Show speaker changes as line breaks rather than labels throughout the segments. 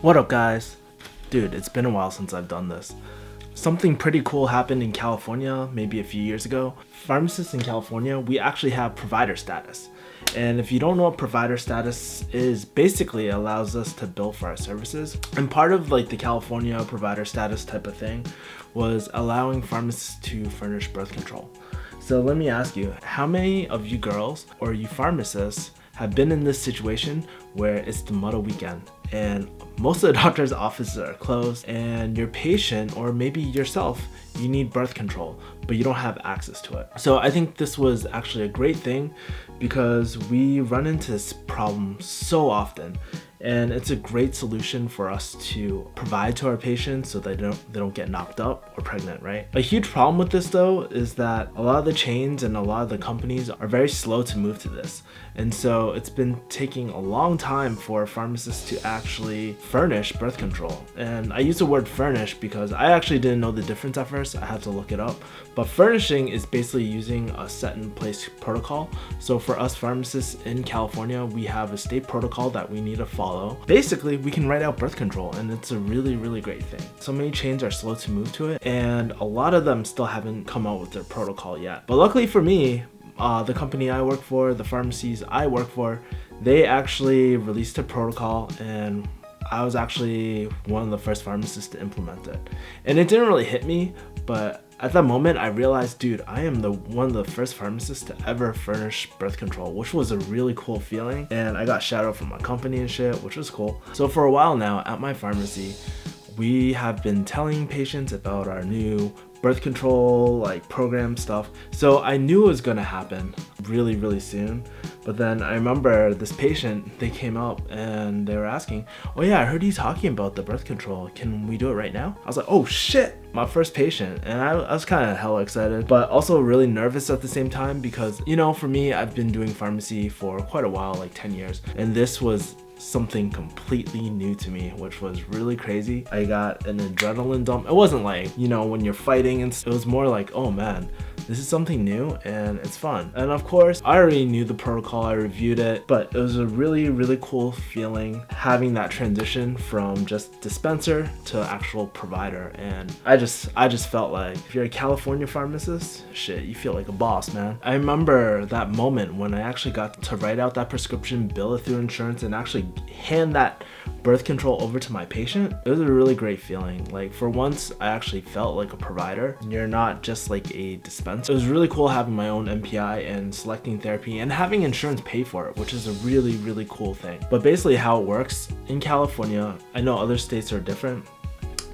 What up, guys? Dude, it's been a while since I've done this. Something pretty cool happened in California maybe a few years ago. Pharmacists in California, we actually have provider status. And if you don't know what provider status is, basically it allows us to bill for our services. And part of like the California provider status type of thing was allowing pharmacists to furnish birth control. So let me ask you, how many of you girls or you pharmacists have been in this situation where it's the mother weekend and most of the doctor's offices are closed and your patient or maybe yourself, you need birth control, but you don't have access to it. So I think this was actually a great thing because we run into this problem so often, and it's a great solution for us to provide to our patients so they don't get knocked up or pregnant, right? A huge problem with this though is that a lot of the chains and a lot of the companies are very slow to move to this. And so it's been taking a long time for pharmacists to actually furnish birth control. And I use the word furnish because I actually didn't know the difference at first. I had to look it up. But furnishing is basically using a set in place protocol. So for us pharmacists in California, we have a state protocol that we need to follow. Basically, we can write out birth control, and it's a really, really great thing. So many chains are slow to move to it, and a lot of them still haven't come out with their protocol yet. But luckily for me, the company I work for, the pharmacies I work for, they actually released a protocol, and I was actually one of the first pharmacists to implement it. And it didn't really hit me, but at that moment I realized, dude, I am one of the first pharmacists to ever furnish birth control, which was a really cool feeling. And I got shout out from my company and shit, which was cool. So for a while now at my pharmacy, we have been telling patients about our new birth control program stuff. So I knew it was gonna happen really, really soon. But then I remember this patient, they came up and they were asking, oh yeah, I heard you talking about the birth control. Can we do it right now? I was like, oh shit, my first patient. And I was kind of hella excited, but also really nervous at the same time because, you know, for me, I've been doing pharmacy for quite a while, like 10 years. And this was something completely new to me, which was really crazy. I got an adrenaline dump. It wasn't like, you know, when you're fighting, and it was more like, oh man, this is something new and it's fun. And of course, I already knew the protocol, I reviewed it, but it was a really, really cool feeling having that transition from just dispenser to actual provider. And I just felt like if you're a California pharmacist, shit, you feel like a boss, man. I remember that moment when I actually got to write out that prescription, bill it through insurance, and actually hand that birth control over to my patient. It was a really great feeling. Like for once, I actually felt like a provider. You're not just like a dispenser. It was really cool having my own MPI and selecting therapy and having insurance pay for it, which is a really, really cool thing. But basically how it works in California, I know other states are different.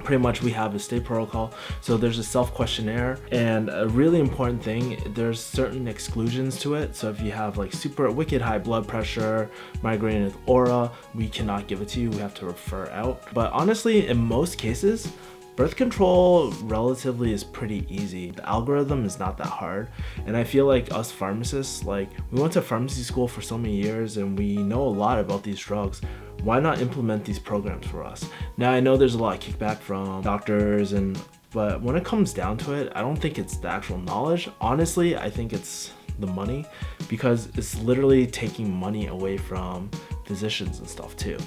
Pretty much we have a state protocol, so there's a self-questionnaire, and a really important thing, there's certain exclusions to it. So if you have like super wicked high blood pressure, migraine with aura, we cannot give it to you, we have to refer out. But honestly, in most cases, birth control relatively is pretty easy. The algorithm is not that hard, and I feel like us pharmacists, like we went to pharmacy school for so many years and we know a lot about these drugs. Why not implement these programs for us? Now I know there's a lot of kickback from doctors, but when it comes down to it, I don't think it's the actual knowledge. Honestly, I think it's the money, because it's literally taking money away from physicians and stuff too.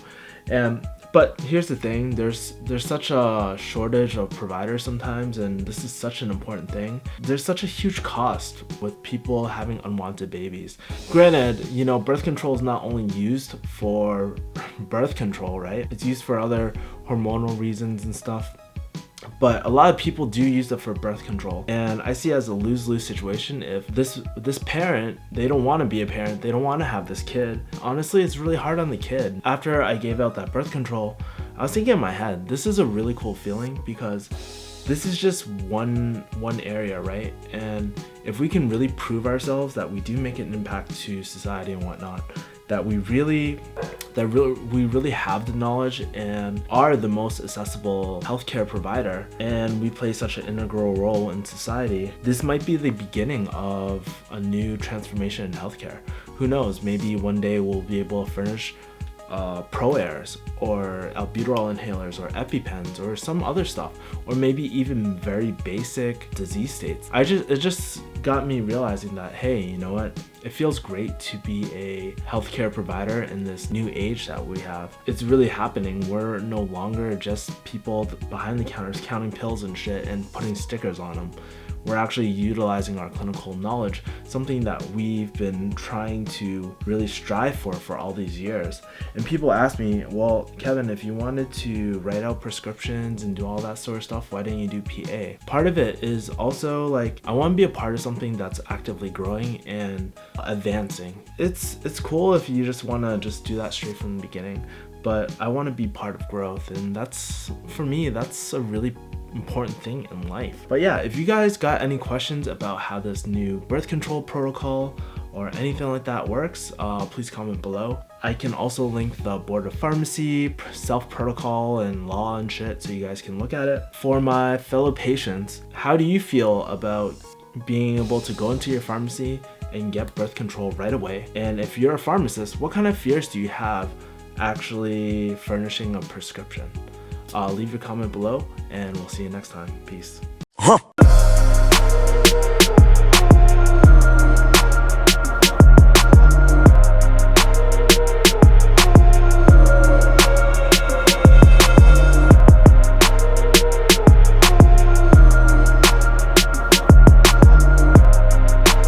But here's the thing, there's such a shortage of providers sometimes, and this is such an important thing. There's such a huge cost with people having unwanted babies. Granted, you know, birth control is not only used for birth control, right? It's used for other hormonal reasons and stuff. But a lot of people do use it for birth control, and I see it as a lose-lose situation. If this parent, they don't want to be a parent, they don't want to have this kid, honestly it's really hard on the kid. After I gave out that birth control, I was thinking in my head, this is a really cool feeling because this is just one area, right? And if we can really prove ourselves that we do make an impact to society and whatnot, that we really have the knowledge and are the most accessible healthcare provider, and we play such an integral role in society, this might be the beginning of a new transformation in healthcare. Who knows, maybe one day we'll be able to furnish ProAirs or albuterol inhalers or EpiPens or some other stuff, or maybe even very basic disease states. It just got me realizing that, hey, you know what, It feels great to be a healthcare provider in this new age that we have. It's really happening. We're no longer just people behind the counters counting pills and shit and putting stickers on them. We're actually utilizing our clinical knowledge, something that we've been trying to really strive for all these years. And people ask me, well, Kevin, if you wanted to write out prescriptions and do all that sort of stuff, why didn't you do PA? Part of it is also like, I want to be a part of something that's actively growing and advancing. It's cool if you just want to just do that straight from the beginning, but I want to be part of growth, and that's, for me, that's a really important thing in life. But yeah, if you guys got any questions about how this new birth control protocol or anything like that works, please comment below. I can also link the Board of Pharmacy, self-protocol, and law and shit so you guys can look at it. For my fellow patients, how do you feel about being able to go into your pharmacy and get birth control right away? And if you're a pharmacist, what kind of fears do you have actually furnishing a prescription? Leave your comment below, and we'll see you next time. Peace.